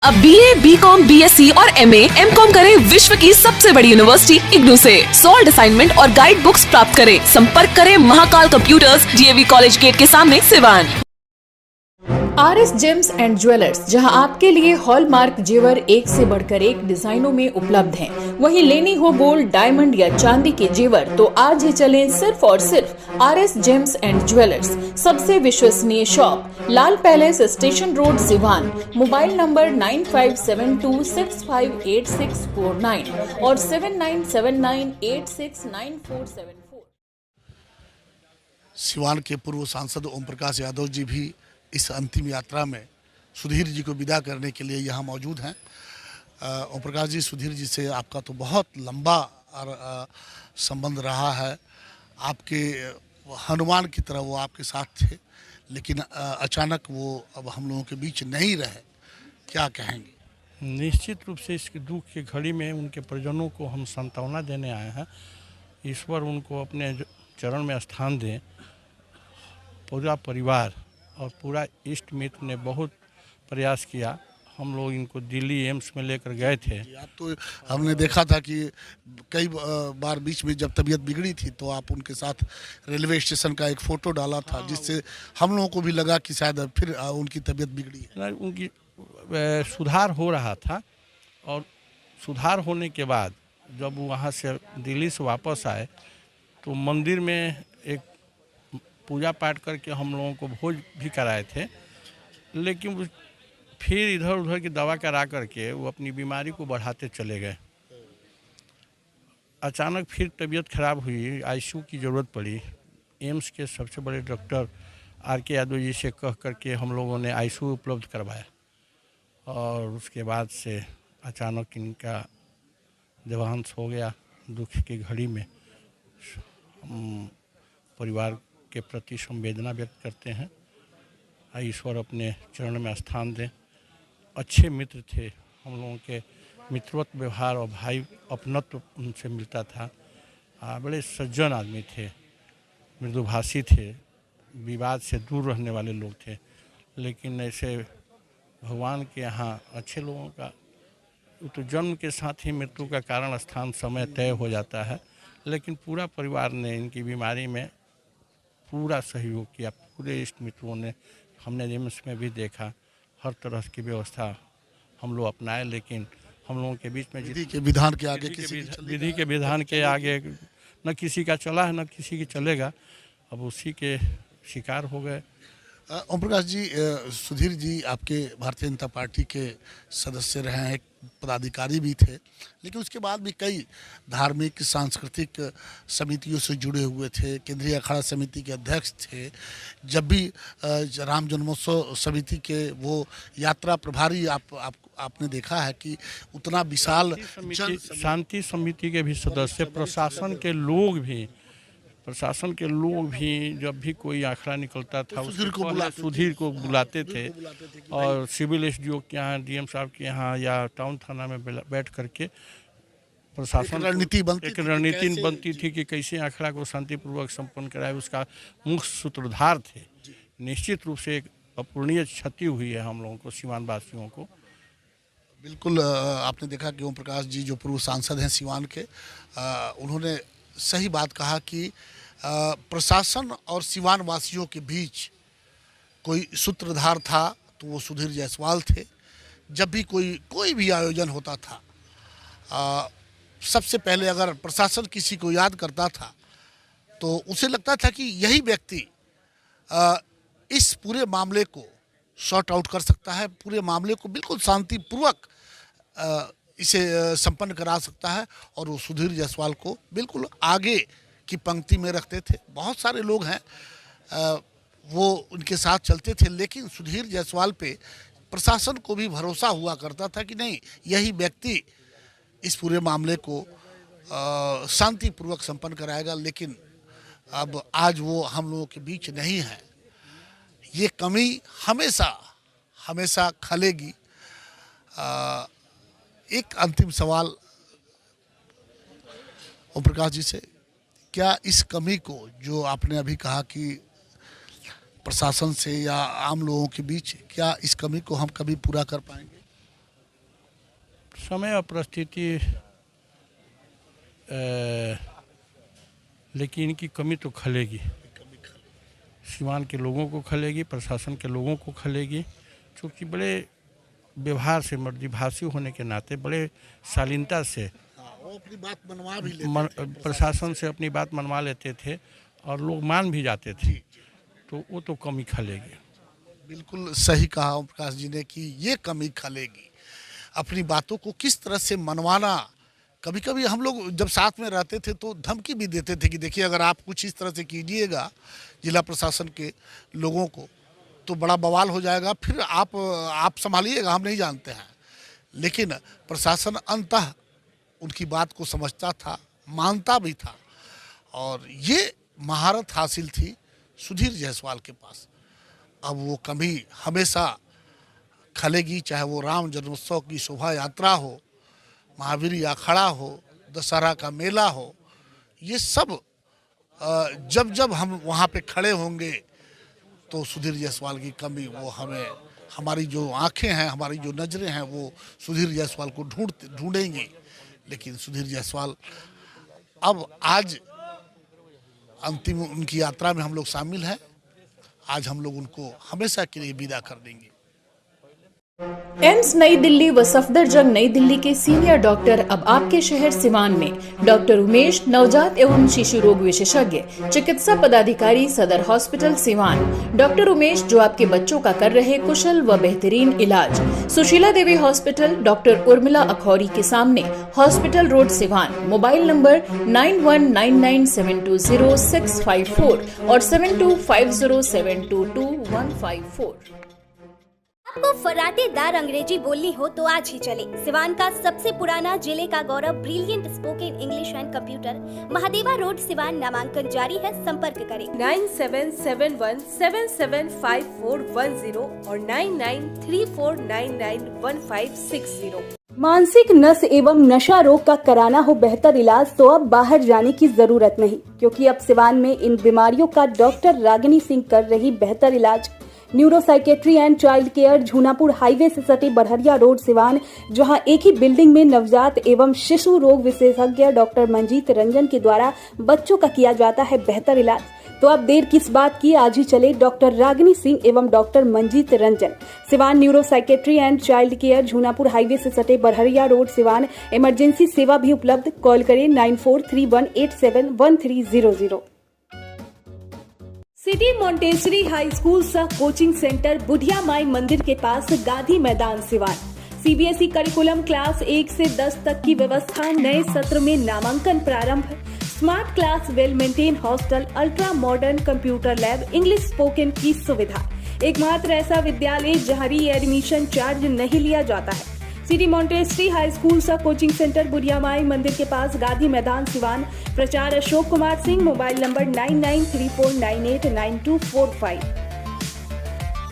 अब BA, BCom, BSc और MA, MCom करें विश्व की सबसे बड़ी यूनिवर्सिटी इग्नू से। सॉल्ड असाइनमेंट और गाइड बुक्स प्राप्त करें। संपर्क करें Mahakal computers, DAV college gate के सामने, Siwan. RS gems and jewellers, जहां आपके लिए हॉलमार्क जेवर एक से बढ़कर एक डिजाइनों में उपलब्ध हैं। वहीं लेनी हो गोल्ड, डायमंड या चांदी के जेवर तो आज ही चलें सिर्फ और सिर्फ RS जेम्स एंड ज्वेलर्स। सबसे विश्वसनीय shop, Lal palace, station road, Siwan. Mobile number 9572658649 और 7979869474। सिवान के पूर्व सांसद ओम प्रकाश यादव जी भी इस अंतिम यात्रा में सुधीर जी को विदा करने के लिए यहाँ मौजूद हैं। ओम प्रकाश जी, सुधीर जी से आपका तो बहुत लंबा और संबंध रहा है। आपके हनुमान की तरह वो आपके साथ थे, लेकिन अचानक वो अब हम लोगों के बीच नहीं रहे। क्या कहेंगे? निश्चित रूप से इस दुख की घड़ी में उनके परिजनों को हम सांत्वना देने आए हैं। ईश्वर उनको अपने चरण में स्थान दें। पूरा परिवार और पूरा इष्ट मित्र ने बहुत प्रयास किया। हम लोग इनको दिल्ली एम्स में लेकर गए थे। आप तो हमने देखा था कि कई बार बीच में जब तबीयत बिगड़ी थी तो आप उनके साथ रेलवे स्टेशन का एक फ़ोटो डाला था, जिससे हम लोगों को भी लगा कि शायद फिर उनकी तबीयत बिगड़ी है। उनकी सुधार हो रहा था और सुधार होने के बाद जब वहाँ से दिल्ली से वापस आए तो मंदिर में एक पूजा पाठ करके हम लोगों को भोज भी कराए थे, लेकिन फिर इधर उधर की दवा करा करके वो अपनी बीमारी को बढ़ाते चले गए। अचानक फिर तबीयत खराब हुई, ICU की ज़रूरत पड़ी। एम्स के सबसे बड़े डॉक्टर RK यादव जी से कह करके हम लोगों ने ICU उपलब्ध करवाया और उसके बाद से अचानक इनका देहांत हो गया। दुख की घड़ी में हम परिवार के प्रति संवेदना व्यक्त करते हैं। ईश्वर अपने चरण में स्थान दें। अच्छे मित्र थे हम लोगों के, मित्रवत व्यवहार और भाई अपनत्व उनसे मिलता था। बड़े सज्जन आदमी थे, मृदुभाषी थे, विवाद से दूर रहने वाले लोग थे। लेकिन ऐसे भगवान के यहाँ अच्छे लोगों का तो जन्म के साथ ही मृत्यु का कारण, स्थान, समय तय हो जाता है। लेकिन पूरा परिवार ने इनकी बीमारी में पूरा सहयोग किया। पूरे इष्ट मित्रों ने, हमने एम्स में भी देखा, हर तरह की व्यवस्था हम लोग अपनाए। लेकिन हम लोगों के बीच में विधि के विधान के आगे विधि के विधान के आगे न किसी का चला है न किसी की चलेगा। अब उसी के शिकार हो गए। ओम प्रकाश जी, सुधीर जी आपके भारतीय जनता पार्टी के सदस्य रहे हैं, एक पदाधिकारी भी थे, लेकिन उसके बाद भी कई धार्मिक सांस्कृतिक समितियों से जुड़े हुए थे। केंद्रीय अखाड़ा समिति के अध्यक्ष थे। जब भी राम जन्मोत्सव समिति के वो यात्रा प्रभारी आपने देखा है कि उतना विशाल शांति समिति के भी सदस्य, प्रशासन के लोग भी जब भी कोई आखड़ा निकलता था सुधीर को बुलाते थे और सिविल SDO के यहाँ, DM साहब के यहाँ या टाउन थाना में बैठ करके प्रशासन एक रणनीति बनती थी कि कैसे आखड़ा को शांतिपूर्वक संपन्न कराए। उसका मुख्य सूत्रधार थे। निश्चित रूप से एक अपूरणीय क्षति हुई है हम लोगों को, सिवान वासियों को। बिल्कुल, आपने देखा कि ओम प्रकाश जी जो पूर्व सांसद हैं सिवान के, उन्होंने सही बात कहा कि प्रशासन और सिवान वासियों के बीच कोई सूत्रधार था तो वो सुधीर जायसवाल थे। जब भी कोई भी आयोजन होता था, सबसे पहले अगर प्रशासन किसी को याद करता था तो उसे लगता था कि यही व्यक्ति इस पूरे मामले को सॉर्ट आउट कर सकता है, पूरे मामले को बिल्कुल शांतिपूर्वक इसे संपन्न करा सकता है। और वो सुधीर जायसवाल को बिल्कुल आगे की पंक्ति में रखते थे। बहुत सारे लोग हैं वो उनके साथ चलते थे, लेकिन सुधीर जायसवाल पे प्रशासन को भी भरोसा हुआ करता था कि नहीं, यही व्यक्ति इस पूरे मामले को शांतिपूर्वक संपन्न कराएगा। लेकिन अब आज वो हम लोगों के बीच नहीं है। ये कमी हमेशा खलेगी। एक अंतिम सवाल ओम प्रकाश जी से, क्या इस कमी को जो आपने अभी कहा कि प्रशासन से या आम लोगों के बीच, क्या इस कमी को हम कभी पूरा कर पाएंगे? समय और परिस्थिति लेकिन इनकी कमी तो खलेगी, सीवान के लोगों को खलेगी, प्रशासन के लोगों को खलेगी, क्योंकि बड़े व्यवहार से मर्दीभाषी होने के नाते बड़े शालीनता से वो अपनी बात मनवा भी लेते प्रशासन से अपनी बात मनवा लेते थे और लोग मान भी जाते थे, तो वो तो कमी खलेगी। बिल्कुल सही कहा ओम प्रकाश जी ने कि ये कमी खलेगी। अपनी बातों को किस तरह से मनवाना, कभी कभी हम लोग जब साथ में रहते थे तो धमकी भी देते थे कि देखिए अगर आप कुछ इस तरह से कीजिएगा जिला प्रशासन के लोगों को तो बड़ा बवाल हो जाएगा, फिर आप संभालिएगा, हम नहीं जानते हैं। लेकिन प्रशासन अंततः उनकी बात को समझता था, मानता भी था, और ये महारत हासिल थी सुधीर जायसवाल के पास। अब वो कमी हमेशा खलेगी, चाहे वो राम जन्मोत्सव की शोभा यात्रा हो, महावीर अखाड़ा हो, दशहरा का मेला हो, ये सब जब जब हम वहाँ पे खड़े होंगे तो सुधीर जायसवाल की कमी वो हमें, हमारी जो आंखें हैं, हमारी जो नज़रें हैं, वो सुधीर जायसवाल को ढूंढेंगी। लेकिन सुधीर जायसवाल अब आज अंतिम उनकी यात्रा में हम लोग शामिल हैं। आज हम लोग उनको हमेशा के लिए विदा कर देंगे। एम्स नई दिल्ली व सफदरजंग नई दिल्ली के सीनियर डॉक्टर अब आपके शहर सिवान में। डॉक्टर उमेश, नवजात एवं शिशु रोग विशेषज्ञ, चिकित्सा पदाधिकारी, सदर हॉस्पिटल सिवान। डॉक्टर उमेश जो आपके बच्चों का कर रहे कुशल व बेहतरीन इलाज। सुशीला देवी हॉस्पिटल, डॉक्टर उर्मिला अखौरी के सामने, hospital road Siwan. Mobile number 9199720654 और 7250722154। आपको फराटेदार अंग्रेजी बोलनी हो तो आज ही चले सिवान का सबसे पुराना, जिले का गौरव, brilliant spoken English and computer, Mahadeva road Siwan. नामांकन जारी है, संपर्क करें 9771775410 और 9934991560। मानसिक नस एवं नशा रोग का कराना हो बेहतर इलाज तो अब बाहर जाने की जरूरत नहीं, क्योंकि अब सिवान में इन बीमारियों का डॉक्टर रागिनी सिंह कर रही बेहतर इलाज। Neuro psychiatry and child care, Jhunapur highway से सटे बड़हरिया रोड सिवान, जहां एक ही बिल्डिंग में नवजात एवं शिशु रोग विशेषज्ञ डॉक्टर मंजीत रंजन के द्वारा बच्चों का किया जाता है बेहतर इलाज। तो अब देर किस बात की, आज ही चले डॉक्टर रागिनी सिंह एवं doctor Manjeet Ranjan, Siwan neuro psychiatry and child care, Jhunapur highway से सटे बड़हरिया रोड सिवान। इमरजेंसी सेवा भी उपलब्ध, कॉल करें 9431871300। सिटी मॉन्टेसरी हाई स्कूल सह कोचिंग सेंटर, बुढ़िया माई मंदिर के पास, गांधी मैदान सिवान। सीबीएसई करिकुलम क्लास 1 से 10 तक की व्यवस्था, नए सत्र में नामांकन प्रारंभ। Smart class, well maintain hostel, ultra modern computer lab, English spoken की सुविधा। एकमात्र ऐसा विद्यालय जहां री एडमिशन चार्ज नहीं लिया जाता है। सिटी मॉन्टेसरी हाई स्कूल सा कोचिंग सेंटर, बुढ़िया माई मंदिर के पास, गांधी मैदान सिवान। प्रचार अशोक कुमार सिंह, मोबाइल नंबर 9934989245।